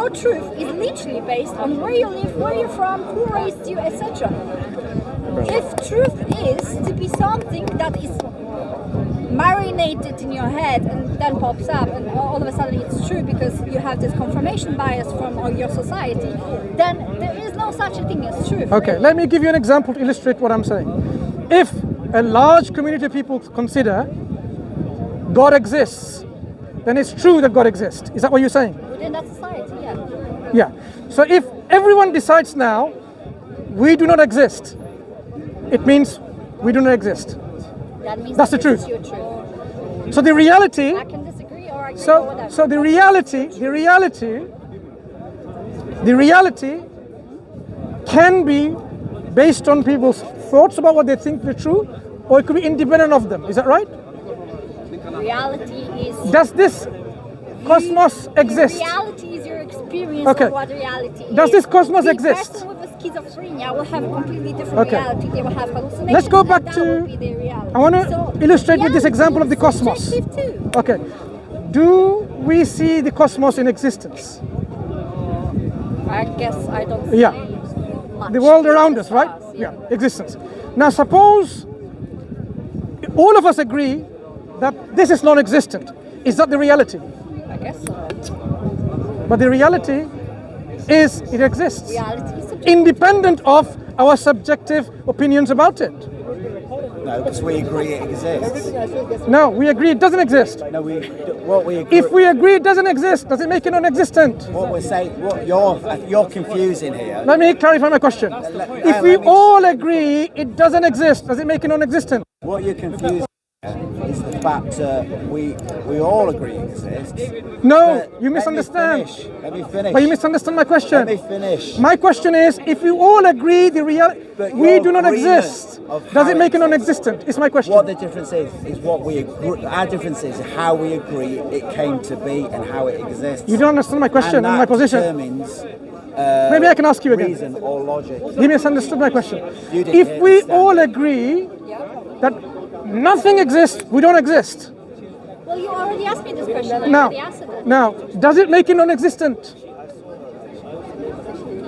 your truth is literally based on where you live, where you're from, who raised you, etc. If truth is to be something that is marinated in your head and then pops up and all of a sudden it's true because you have this confirmation bias from your society, then there is no such a thing as truth. Okay, really. let me give you an example to illustrate what I'm saying. If a large community of people consider God exists, then it's true that God exists. Is that what you're saying? Within that society, yeah. Yeah. So if everyone decides now, we do not exist, it means we do not exist. That means That's that the this truth. is your truth. So the reality, I can disagree or agree or whatever. so the reality can be based on people's thoughts about what they think they're true, or it could be independent of them. Is that right? Reality is... Does this cosmos exist? Reality is your experience Okay. of what reality is. Does this cosmos exist? The person with a schizophrenia will have a completely different Okay. reality. They will have hallucinations. Let's go back and that to- will be their reality. I want to illustrate with this reality example of the is cosmos. subjective too. Okay. Do we see the cosmos in existence? I guess I don't see Yeah. much. The world around us, right? Stars, Yeah, existence. Now suppose all of us agree that this is non-existent. Is that the reality? I guess so. But the reality is it exists, Reality is subjective. independent of our subjective opinions about it. No, because we agree it exists. No, we agree it doesn't exist. No, what we agree. If we agree it doesn't exist, does it make it non-existent? What we're saying, what you're confusing here. Let me clarify my question. If we all agree it doesn't exist, does it make it non-existent? What you're confusing is the fact that we all agree it exists. No, you misunderstand. Let me finish. But you misunderstand my question. Let me finish. My question is, if we all agree the reality, But we your do not agreement exist, of does how it make it it exists. non-existent? Is my question. What the difference is what we agree. Our difference is how we agree it came to be and how it exists. You don't understand my question and and my position. determines Maybe I can ask you again. reason or logic. You misunderstood my question. You didn't If we understand all it. agree that nothing exists, we don't exist. Well, you already asked me this question. I Now, already answered it. now, does it make it non-existent?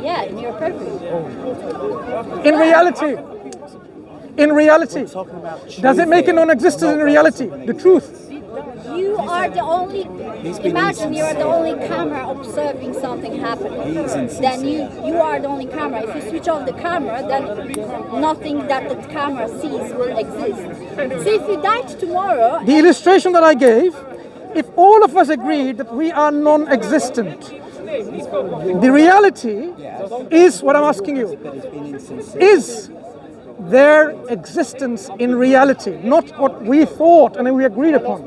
Yeah, in your purpose. In reality? In reality? Talking about Does it make it non-existent in reality? The truth? You are the only. been Imagine you are the insincere. only camera observing something happening. He's insincere. Then you are the only camera. If you switch off the camera, then nothing that the camera sees will exist. So if you died tomorrow, The illustration that I gave, if all of us agreed that we are non-existent, the reality is what I'm asking you. But it's been insincere. Is their existence in reality, not what we thought and we agreed upon?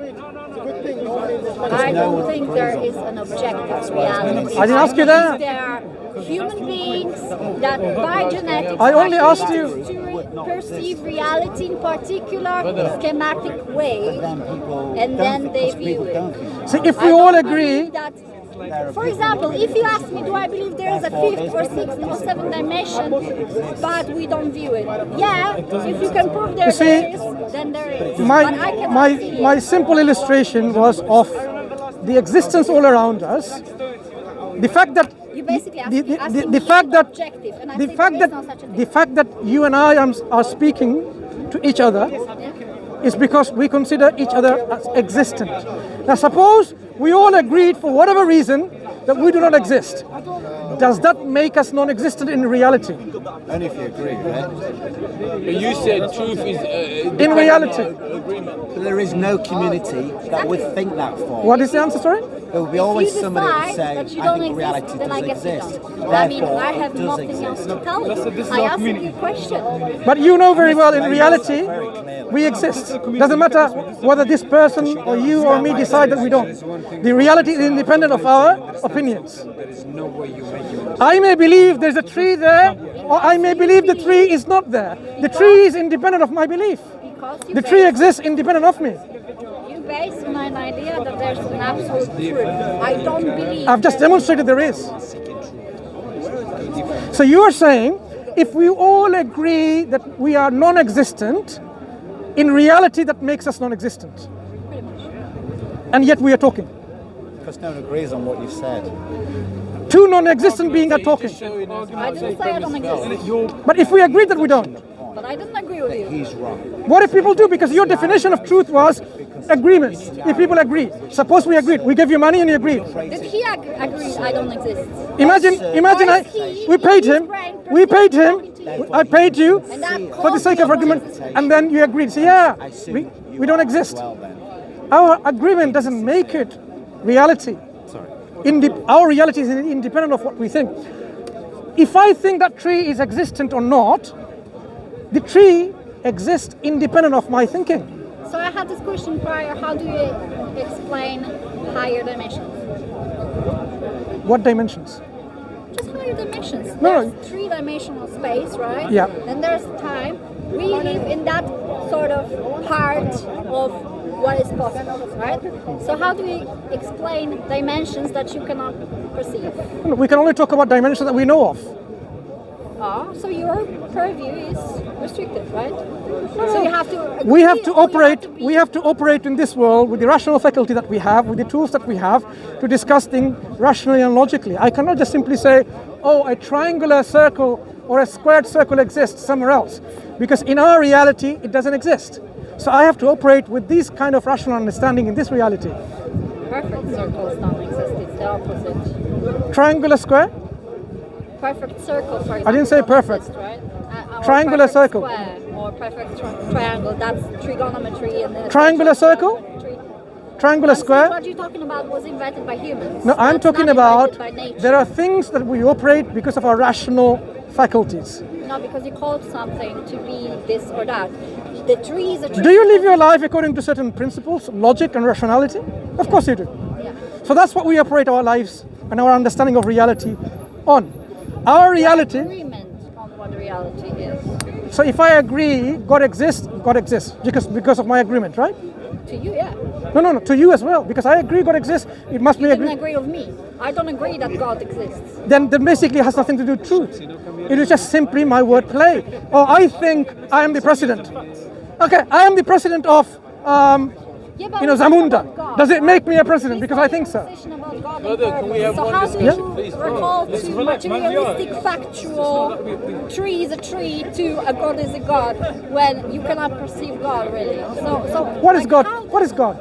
I don't think there is an objective reality. I didn't ask you that. There are human beings that by genetics I only are asked able to perceive reality in particular schematic way, and then they view it. See, if I we don't all believe agree, that. For example, if you ask me, do I believe there is a fifth or sixth or seventh dimension, but we don't view it? Yeah, if you can prove there see, is, then there is. But I cannot see it. my simple illustration was of the existence all around us. The fact that You basically asked the, me, the, asking the me fact is that objective, and I the think fact there that is no such a thing. the fact that you and I are speaking to each other is because we consider each other as existent. Now suppose we all agreed for whatever reason that we do not exist. Does that make us non-existent in reality? Only if you agree, right? But you said truth is In reality. agreement. But there is no community that would think that for. What is the answer, sorry? There will be always you somebody decide who say, that you I don't think exist, reality then I does guess you exist. don't. I mean, Therefore, I have it does nothing else exist. to tell you. I asked you a question. But you know very well in Explain reality yourself very clearly. we exist. Doesn't matter whether this person or you or me decide that we don't. The reality is independent of our opinions. I may believe there's a tree there, or I may believe the tree is not there. The tree is independent of my belief. Because you The tree base- exists independent of me. You base on an idea that there's an absolute truth. I don't believe. I've just that- demonstrated there is. So you are saying if we all agree that we are non-existent, in reality that makes us non-existent. And yet we are talking. Because no one agrees on what you've said. Two non-existent beings are talking. I didn't say I don't exist. But if we agree that we don't, But I didn't agree with you. He's wrong. what if people do? Because your definition of truth was agreement. If people agree, suppose we agreed, we gave you money and you agreed. Did he agree I don't exist? Imagine, we paid him, I paid you for the sake of argument, and then you agreed. So yeah, we don't exist. Well then. Our agreement doesn't make it reality. Our reality is independent of what we think. If I think that tree is existent or not, the tree exists independent of my thinking. So I had this question prior. How do you explain higher dimensions? What dimensions? Just higher dimensions. No, There's three-dimensional space, right? Yeah. Then there's time. We live in that sort of heart of what is possible, right? So how do we explain dimensions that you cannot perceive? We can only talk about dimensions that we know of. So your purview is restricted, right? So you have to. We have to operate. be- We have to operate in this world with the rational faculty that we have, with the tools that we have, to discuss things rationally and logically. I cannot just simply say, "Oh, a triangular circle or a squared circle exists somewhere else," because in our reality it doesn't exist. So I have to operate with this kind of rational understanding in this reality. Perfect circles don't exist. It's the opposite. Triangular square. Perfect circle, for example. I didn't say don't perfect. exist, right? Or Triangular perfect circle. Square, or perfect triangle. That's trigonometry and then. Triangular circle? Triangular square. What you're talking about was invented by humans. No, I'm That's talking not about invented by nature. there are things that we operate because of our rational faculties. No, because you called something to be this or that. The tree is a tree. Do you live your life according to certain principles, logic and rationality? Of course you do. Yeah. So that's what we operate our lives and our understanding of reality on. Our reality, Agreement on what reality is. so if I agree God exists because of my agreement, right? To you, yeah. No, to you as well, because I agree God exists, it must You be didn't agree. agree with me. I don't agree that God exists. Then basically has nothing to do with truth. It is just simply my word play. Oh, I think I am the president. Okay, I am the president of Yeah, but Zamunda. about God, Does it make me a right? president? We Because I started think a so. conversation about God Brother, on can we purpose. have So one how do discussion, you please? recall Let's to relax, man. materialistic, factual, tree is a tree to a God is a God when you cannot perceive God really? So What is like, God? how- What is God?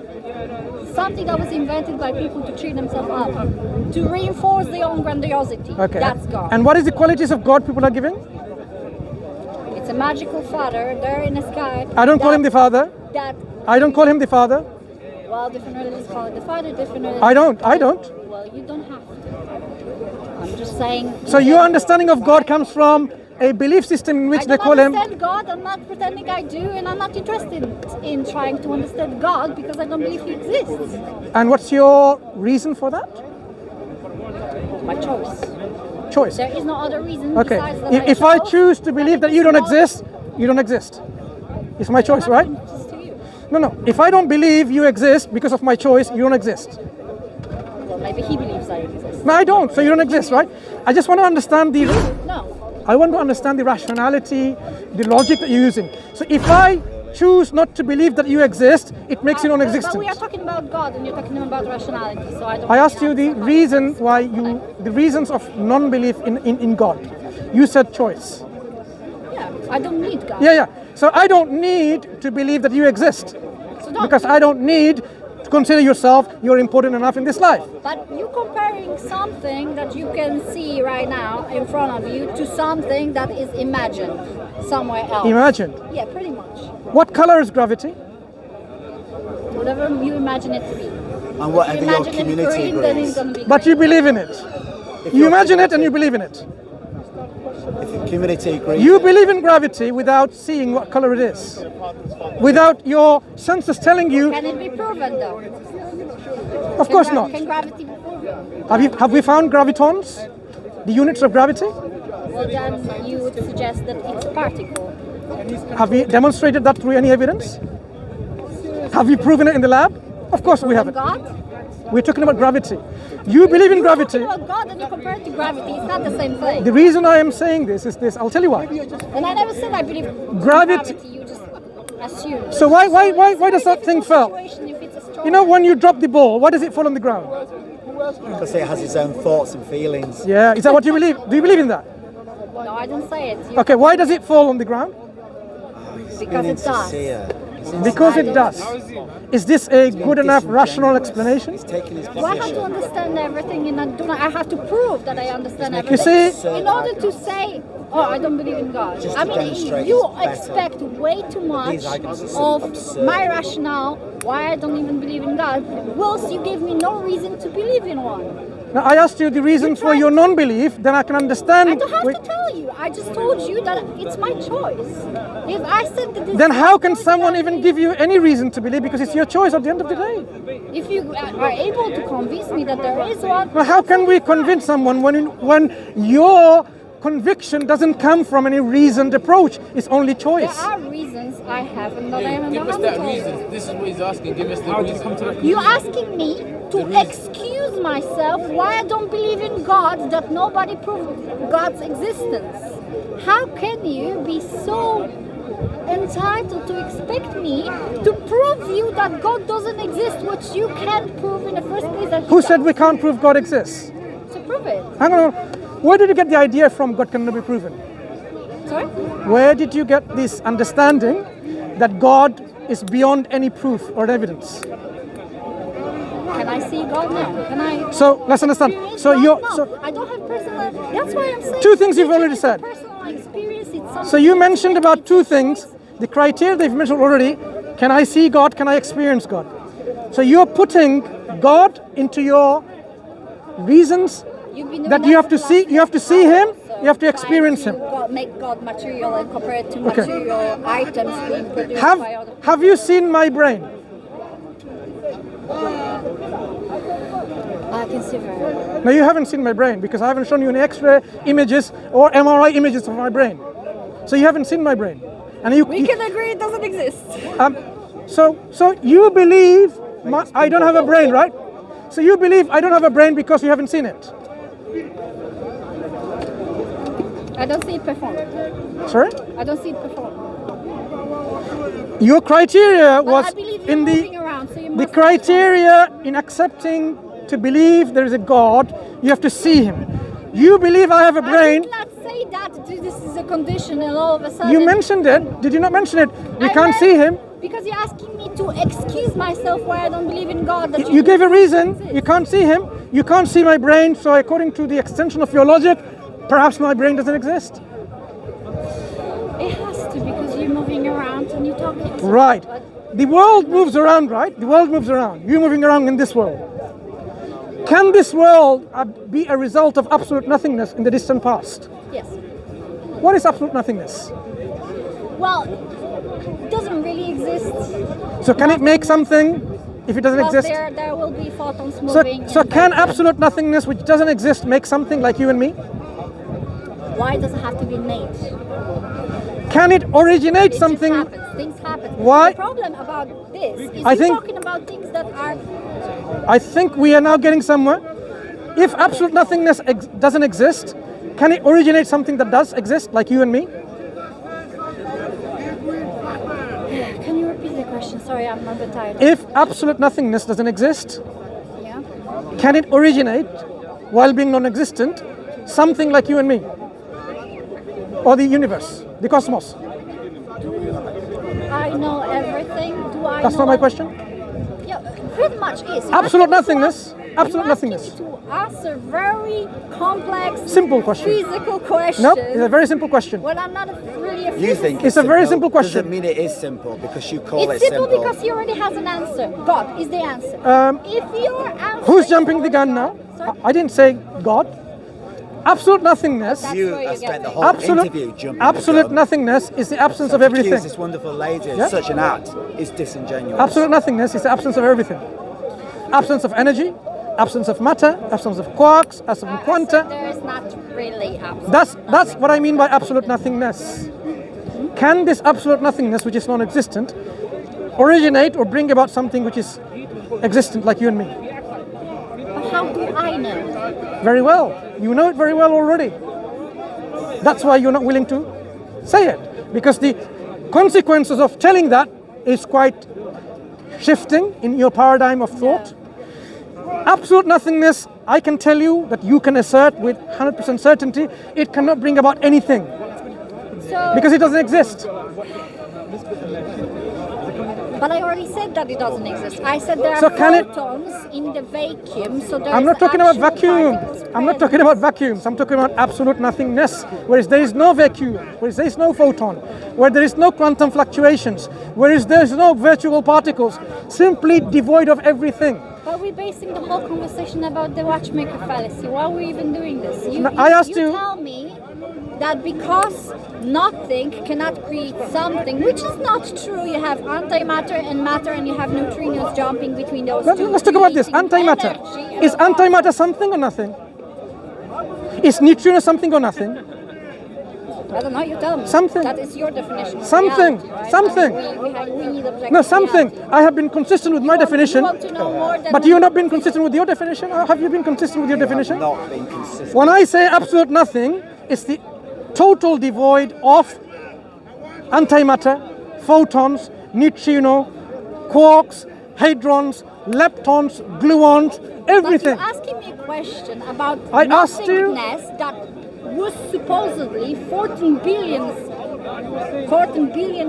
Something that was invented by people to treat themselves up, to reinforce their own grandiosity. Okay. That's God. And what is the qualities of God people are giving? It's a magical father there in the sky. I don't call him the Father. That I don't call him the Father. well, different religions call it the father, different religions. I don't. Well, you don't have to. I'm just saying. So your understanding of God comes from a belief system in which I they don't call him. understand God. I'm not pretending I do, and I'm not interested in trying to understand God because I don't believe He exists. And what's your reason for that? My choice. Choice. There is no other reason Okay. besides that If I chose choose to believe that you don't exist, you don't exist. It's my choice, right? It's to you. No. If I don't believe you exist because of my choice, you don't exist. Well, maybe He believes I exist. No, I don't. So you don't exist, right? I just want to understand the. No. I want to understand the rationality, the logic that you're using. So if I choose not to believe that you exist, it makes you But non-existent. we are talking about God, and you're talking about rationality. So I don't. I asked you really the understand reason why the reasons of non-belief in God. You said choice. Yeah, I don't need God. Yeah. So I don't need to believe that you exist So don't. because I don't need to consider yourself you're important enough in this life. But you comparing something that you can see right now in front of you to something that is imagined somewhere else. Imagined. Yeah, pretty much. What color is gravity? Whatever you imagine it to be. And whatever If you your imagine it community green, then it's agrees. gonna be But you green. believe in it. You imagine it and you believe in it. If the community agrees. You believe in gravity without seeing what color it is. Without your senses telling you, Can it be proven though? of course not. Can gravity be proven? Have we found gravitons? The units of gravity? Well, then you would suggest that it's a particle. Have we demonstrated that through any evidence? Have we proven it in the lab? Of course we And haven't. God? We're talking about gravity. You believe in You're gravity. talking about God and you compare it to gravity. It's not the same thing. The reason I am saying this is this. I'll tell you why. And I never said I believe Gravity- You just assume. So why does that thing fall? Situation if it's a strong You know, when you drop the ball, why does it fall on the ground? Because it has its own thoughts and feelings. Yeah, is that what you believe? Do you believe in that? No, I didn't say it. Okay, why does it fall on the ground? Because it does. Because it does. Is this a good enough rational explanation? He's taking his Do I have to position. understand everything and I have to prove that I understand You everything? see, In order to say, oh, I don't believe in God. Just I to mean, demonstrate you it's better. expect way too much These arguments are so of absurd. my rationale, why I don't even believe in God, whilst you give me no reason to believe in one. now I asked you the reason for your non-belief, then I can understand. I don't have Wait, to tell you. I just told you that it's my choice. If I said that this then is how my can choice, someone then even give you any reason to believe? Because it's your choice at the end of the day. If you are able to convince me that there is one, Well, how can we convince someone when your conviction doesn't come from any reasoned approach? It's only there choice. are reasons I have and that I haven't Give us done that at all. reason. This is what he's asking. Give us the reason. You asking me to excuse myself why I don't believe in God, that nobody proved God's existence. How can you be so entitled to expect me to prove you that God doesn't exist, which you can't prove in the first place that He Who said does? we can't prove God exists? So prove it. Hang on. Where did you get the idea from God cannot be proven? Sorry? Where did you get this understanding that God is beyond any proof or evidence? Can I see God now? Can I? So let's understand. experience So God? you're No, so I don't have personal. That's why I'm saying. Two things you've teaching already is a said. Personal experience. It's something so you mentioned that about it's two a things. choice. The criteria they've mentioned already. Can I see God? Can I experience God? So you're putting God into your reasons You've been doing that you have for to the see. last You have to see hour, Him. so You have to trying experience to Him. Make God material and compare it to Okay. material items being produced by other people. Have you seen my brain? I can see very well. No, you haven't seen my brain because I haven't shown you any X-ray images or MRI images of my brain. So you haven't seen my brain, and We can agree it doesn't exist. So you believe I don't have a brain, right? So you believe I don't have a brain because you haven't seen it. I don't see it perform. Sorry? I don't see it perform. Your criteria But was I believe you're in moving around, so you the must criteria in accepting to believe there is a God, you have to see Him. You believe I have a I brain. did not say that this is a condition and all of a sudden. You mentioned it. Did you not mention it? We I can't meant- see Him. Because you're asking me to excuse myself why I don't believe in God. That You gave a reason. You can't see Him. You can't see my brain. So according to the extension of your logic, perhaps my brain doesn't exist. It has to because you're moving around and you're talking. Right. But The world moves around, right? The world moves around. You're moving around in this world. Can this world be a result of absolute nothingness in the distant past? yes. What is absolute nothingness? Well, it doesn't really exist. So can it make something if it doesn't Well, exist? there will be photons So, moving. so and can then- absolute nothingness, which doesn't exist, make something like you and me? Why does it have to be made? Can it originate It something? just happens. Things happen. Why- The problem about this is I you're think- talking about things that are. I think we are now getting somewhere. If absolute nothingness doesn't exist, can it originate something that does exist, like you and me? Can you repeat the question? Sorry, I'm a bit tired. If absolute nothingness doesn't exist, Yeah. can it originate, while being non-existent, something like you and me? Or the universe, the cosmos? I know everything. Do I That's know not my what- question. Yeah, pretty much is. You're Absolute asking me to nothingness. Absolute you're asking nothingness. me to answer very complex, Simple question. physical questions. No, it's a very simple question. Well, I'm not really a You physicist. think It's a very simple question. Doesn't mean it is simple because you call It's it simple simple. because he already has an answer. God is the answer. If your answer Who's is jumping the gun God- now? Sorry? I didn't say God. Absolute nothingness. That's You where you have get spent the it. whole interview jumping Absolute the gun. nothingness is the absence of To accuse everything. this wonderful lady of Yeah. such an act is disingenuous. Absolute nothingness is the absence of everything. Absence of energy, absence of matter, absence of quarks, absence of quanta. There is not really absolute. That's what I mean by absolute nothingness. Can this absolute nothingness, which is non-existent, originate or bring about something which is existent, like you and me? But how do I know? Very well. You know it very well already. That's why you're not willing to say it. Because the consequences of telling that is quite shifting in your paradigm of thought. Absolute nothingness, I can tell you that you can assert with 100% certainty, it cannot bring about anything So, because it doesn't exist. but I already said that it doesn't exist. I said there are So can it- photons in the vacuum, so there's I'm not talking about actual vacuum. particles I'm not present. talking about vacuums. I'm talking about absolute nothingness, whereas there is no vacuum, whereas there is no photon, where there is no quantum fluctuations, whereas there is no virtual particles, simply devoid of everything. But we're basing the whole conversation about the watchmaker fallacy. Why are we even doing this? No, I asked you- tell me that because nothing cannot create something, which is not true. You have antimatter and matter, and you have neutrinos jumping between those two. Let's talk about this. creating Antimatter. energy and Is a particle. antimatter something or nothing? Is neutrino something or nothing? I don't know, you tell me. Something. That is your definition. of Something. reality, right? Something. And we need objective No, something. reality. I have been consistent with my definition, You want to know more than but you have not been consistent with your definition. Or have you been consistent with your definition? Not being consistent. When I say absolute nothing, it's the total devoid of antimatter, photons, neutrino, quarks, hadrons, leptons, gluons, everything. But you're asking me a question about I asked you- nothingness that was supposedly 14 billion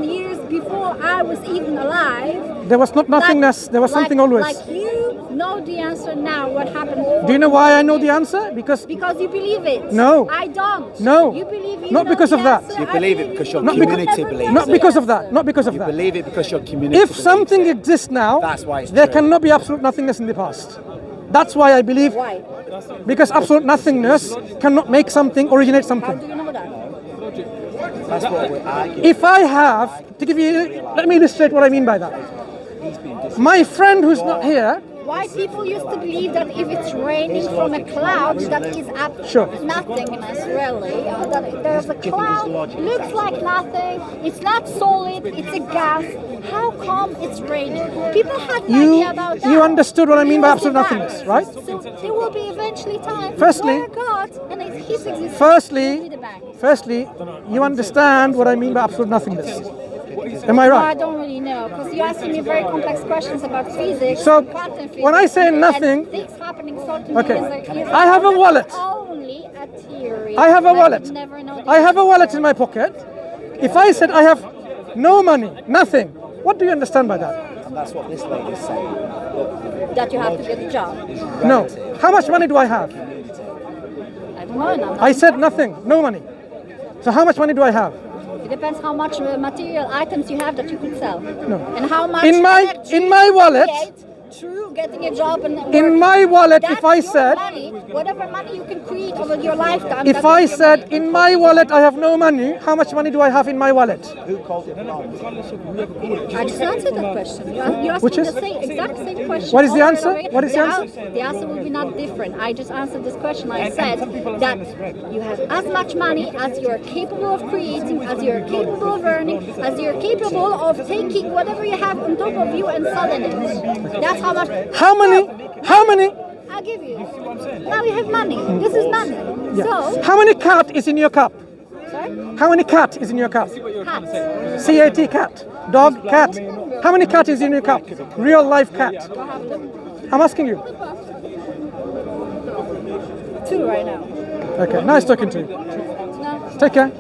years before I was even alive. There was not nothingness, there was something always. Like you know the answer now, what happened. Do you know why I know the answer? Because Because you believe it. No. I don't. No. You believe you Not know because the of that. answer. You I believe it because your you community never believes know not the because of answer. that. Not because of You that. believe it because your community If something believes it. exists now, That's why it's there true. cannot be absolute nothingness in the past. That's why I believe, Why? because absolute nothingness cannot make something originate How something. do you know that? That's what we're arguing. If I have, to give you, let me illustrate what I mean by that. My friend who's not here, Why people used to believe that if it's raining from a cloud, that is Sure. nothingness, really. That there's a cloud, looks like nothing, it's not solid, it's a gas. How come it's raining? People had no You- idea about that. you understood what I mean by It was absolute that. nothingness, right? So there will be eventually time Firstly- where God and His existence Firstly- will be the bank. firstly, you understand what I mean by absolute nothingness. Am I No, I right? don't really know, because you're asking me very complex questions about physics, So, quantum physics, when I say and nothing- things happening certain Okay. years I have a wallet. Only a theory. I have a and wallet. would never know the I have a wallet answer. in my pocket. If I said I have no money, nothing, what do you understand by that? And that's what this lady's saying. That you have to get a job. No. How much money do I have? I don't know. and I'm not I said interested. nothing, no money. So how much money do I have? It depends how much material items you have that you could sell. No. And how much In my- energy in my you wallet- create through getting a job and In working. my wallet, That's if I your said, money, whatever money you can create over your lifetime. if that I is your said money. in my wallet I have no money, how much money do I have in my wallet? Who called it wrong? I just answered that question. You asked Which me is? the exact same question. What is the over and answer? over again. What is the answer? The answer will be not different. I just answered this question. I said that you have as much money as you're capable of creating, as you're capable of earning, as you're capable of taking whatever you have on top of you and selling it. That's how much. How many? How many? I'll give you. Now you have money. This is money. So, How many cat is in your cup? sorry? How many cat is in your cup? Hat. C-A-T, cat. Dog, cat. How many cat is in your cup? Real life cat. Go have a look. I'm asking you. 2 right now. Okay, nice talking to you. No. Take care.